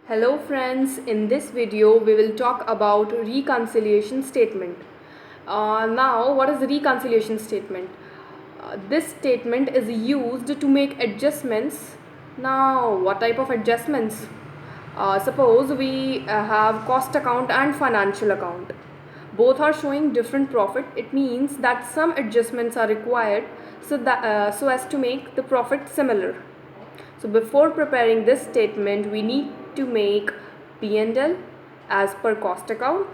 Hello friends, in this video we will talk about reconciliation statement. Now what is the reconciliation statement? This statement is used to make adjustments. Now what type of adjustments? Suppose we have cost account and financial account. Both are showing different profit. It means that some adjustments are required so as to make the profit similar. So before preparing this statement, we need to make P&L as per cost account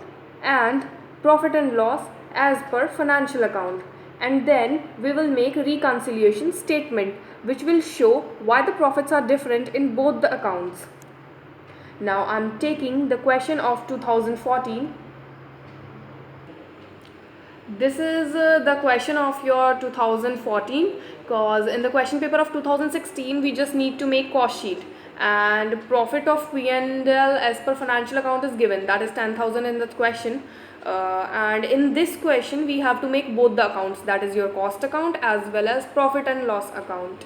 and profit and loss as per financial account, and then we will make a reconciliation statement which will show why the profits are different in both the accounts. Now I am taking the question of 2014. This is the question of your 2014, because in the question paper of 2016 we just need to make cost sheet and profit of P&L as per financial account is given, that is 10,000 in the question, and in this question we have to make both the accounts, that is your cost account as well as profit and loss account.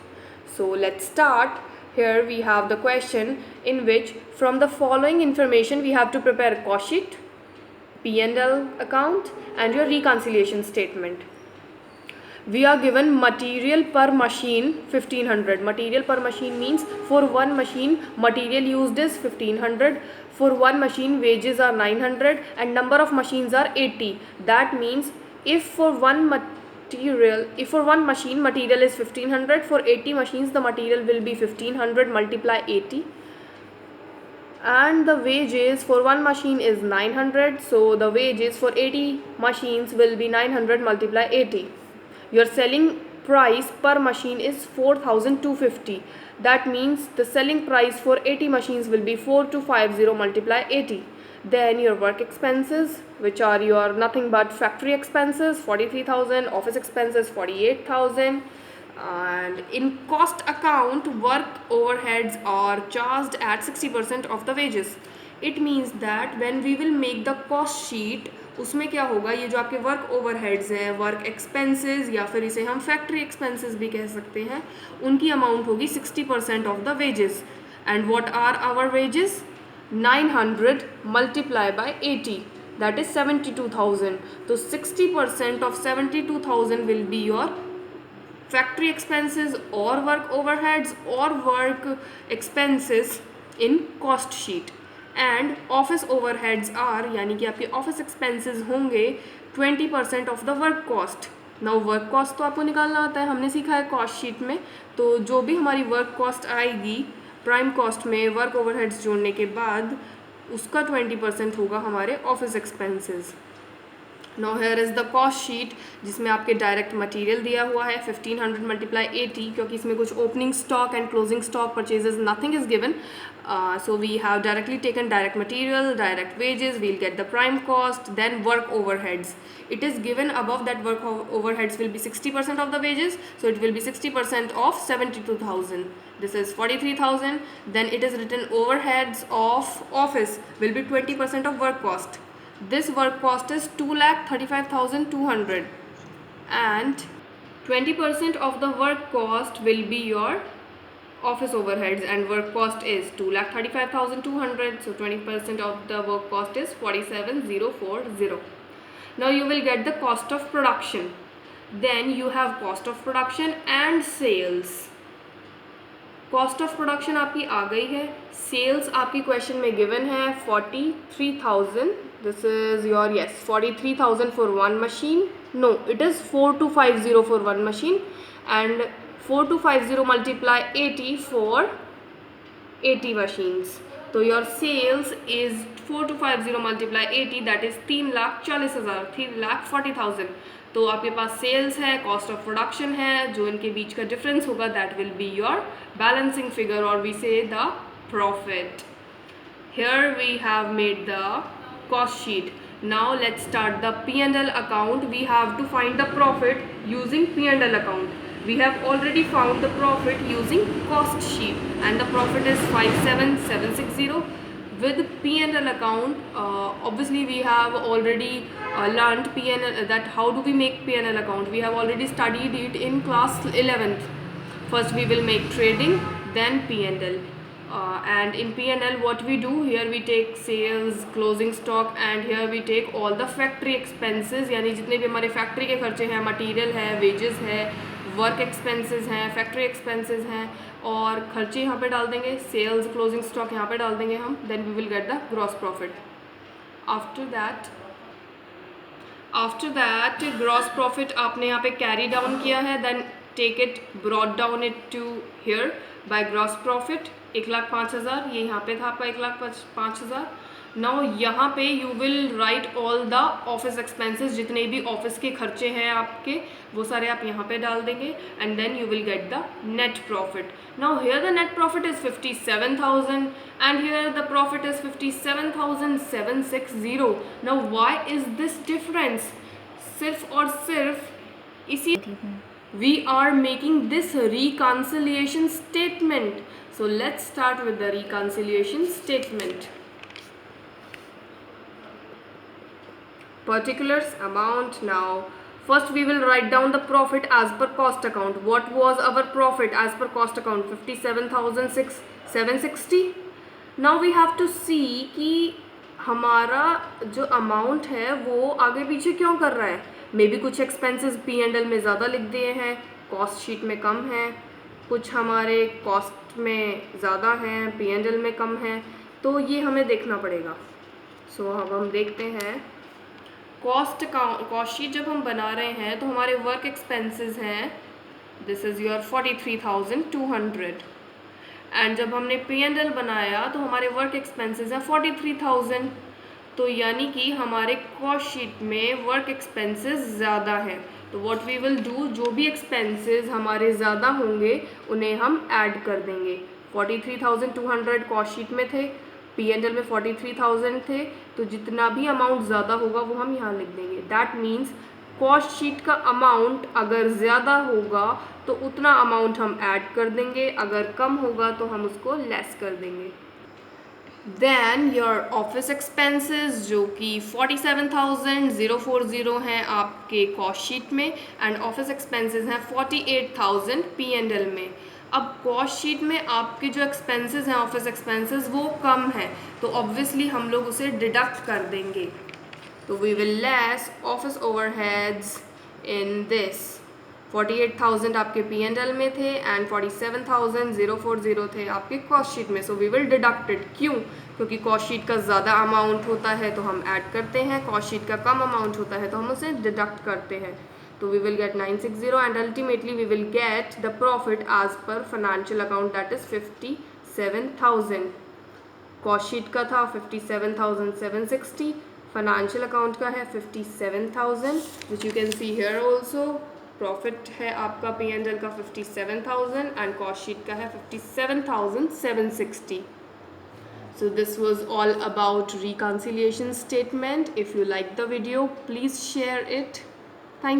So let's start. Here we have the question in which from the following information we have to prepare a cost sheet, P&L account and your reconciliation statement. We are given material per machine 1500. Material per machine means for one machine material used is 1500, for one machine wages are 900 and number of machines are 80. That means if for one machine material is 1500, for 80 machines the material will be 1500 multiply 80, and the wages for one machine is 900, so the wages for 80 machines will be 900 multiply 80. Your selling price per machine is 4250. That means the selling price for 80 machines will be 4250 multiply 80. Then your work expenses, which are your nothing but factory expenses 43,000, office expenses 48,000, and in cost account work overheads are charged at 60% of the wages. It means that when we will make the cost sheet, उसमें क्या होगा, ये जो आपके work overheads हैं, work expenses या फिर इसे हम फैक्ट्री एक्सपेंसेस भी कह सकते हैं, उनकी अमाउंट होगी 60% of the wages. And what are our wages? 900 multiply by 80, that is 72,000. तो 60% of 72,000 will be your factory expenses or work overheads or work expenses in cost sheet. And office overheads are, यानी कि आपके office expenses होंगे 20% of the work cost. Now work cost तो आपको निकालना आता है, हमने सीखा है कॉस्ट शीट में. तो जो भी हमारी वर्क कॉस्ट आएगी प्राइम कॉस्ट में वर्क ओवरहेड्स जोड़ने के बाद, उसका 20% होगा हमारे office expenses. Now here is the cost sheet जिसमें आपके डायरेक्ट मटेरियल दिया हुआ है 1500 मल्टीप्लाई 80, क्योंकि इसमें कुछ opening stock and closing stock purchases nothing is given. So we have directly taken direct material, direct wages, we'll get the prime cost, then work overheads. It is given above that work overheads will be 60% of the wages, so it will be 60% of 72,000. This is 43,000. Then it is written overheads of office will be 20% of work cost. This work cost is 2,35,200 and 20% of the work cost will be your office overheads, and work cost is 2,35,200, so 20% of the work cost is 47,040. Now you will get the cost of production. Then you have cost of production and sales. Cost of production आपकी आ गई है, sales आपकी question में given है 43,000. This is your, yes, 43,000 for one machine. No, it is 4250 for one machine and 4250 multiply 80 for 80 machines. तो your sales is 4250 multiply 80, that is 3,40,000, 3,40,000. तो आपके पास sales है, कॉस्ट ऑफ प्रोडक्शन है, जो इनके बीच का डिफरेंस होगा that will be your balancing figure और वी से the profit. Here we have made the cost sheet. Now let's start the P&L account. We have to find the profit using P&L account. We have already found the profit using cost sheet and the profit is 57,760. With P&L account, obviously we have already learned P&L, that how do we make P&L account. We have already studied it in class 11th. First we will make trading, then P&L. and in P&L what we do, here we take sales, closing stock, and here we take all the factory expenses, यानी जितने भी हमारे factory के खर्चे हैं, material है, wages है, work expenses हैं, फैक्ट्री एक्सपेंसेस हैं, और खर्चे यहाँ पे डाल देंगे, सेल्स, क्लोजिंग स्टॉक यहाँ पे डाल देंगे हम, then we will get the gross profit. After that gross profit आपने यहाँ पे कैरी डाउन किया है, then take it, brought down it to here by gross profit 1,05,000. ये यहाँ पे था आपका 1,05,000. नाउ यहाँ पे you will write all the office expenses, जितने भी ऑफिस के खर्चे हैं आपके वो सारे आप यहाँ पे डाल देंगे, and then you will get the net profit. Now here the net profit is 57,000 and here the profit is 57,760. Now why is this difference? सिर्फ और सिर्फ इसी we are making this reconciliation statement. So let's start with the reconciliation statement. Particulars, amount. Now first we will write down the profit as per cost account. What was our profit as per cost account? 57,760. Now we have to see कि हमारा जो amount है वो आगे पीछे क्यों कर रहा है. मे बी कुछ एक्सपेंसेस P&L में ज़्यादा लिख दिए हैं, कॉस्ट शीट में कम है, कुछ हमारे कॉस्ट में ज़्यादा हैं, P&L में कम है, तो ये हमें देखना पड़ेगा. सो अब हम देखते हैं कॉस्ट शीट जब हम बना रहे हैं तो हमारे वर्क एक्सपेंसेस हैं, दिस इज़ योर 43,200, एंड जब हमने P&L बनाया तो हमारे वर्क एक्सपेंसेस हैं 43,000. तो यानी कि हमारे कॉस्ट शीट में वर्क एक्सपेंसेस ज़्यादा हैं. तो व्हाट वी विल डू, जो भी एक्सपेंसेस हमारे ज़्यादा होंगे उन्हें हम ऐड कर देंगे. 43,200 कॉस्ट शीट में थे, P&L में 43,000 थे, तो जितना भी अमाउंट ज़्यादा होगा वो हम यहाँ लिख देंगे. दैट मीन्स कॉस्ट शीट का अमाउंट अगर ज़्यादा होगा तो उतना अमाउंट हम ऐड कर देंगे, अगर कम होगा तो हम उसको लेस कर देंगे. देन योर ऑफिस एक्सपेंसेस जो कि 47,040 हैं आपके कॉस्ट शीट में, एंड ऑफिस एक्सपेंसेस हैं 48,000 P&L में. अब कॉस्ट शीट में आपके जो एक्सपेंसेस हैं ऑफिस एक्सपेंसेस वो कम हैं, तो ऑब्वियसली हम लोग उसे डिडक्ट कर देंगे. तो we will less office overheads in this. 48,000 आपके P&L में थे एंड 47,040 थे आपके कॉस्ट शीट में. So we will deduct it. क्यों? क्योंकि कॉस्ट शीट का ज़्यादा अमाउंट होता है तो हम ऐड करते हैं, कॉस्ट शीट का कम अमाउंट होता है तो हम उसे डिडक्ट करते हैं. तो we will get 960 and ultimately we will get the profit as per financial account, that is 57,000. Cost sheet का था 57,760, फाइनेंशियल अकाउंट का है 57,000, which you can see here also. Profit है आपका P&L का 57,000 एंड कॉस्ट शीट का है 57,760. So this was all about reconciliation statement. If you like the video, please share it.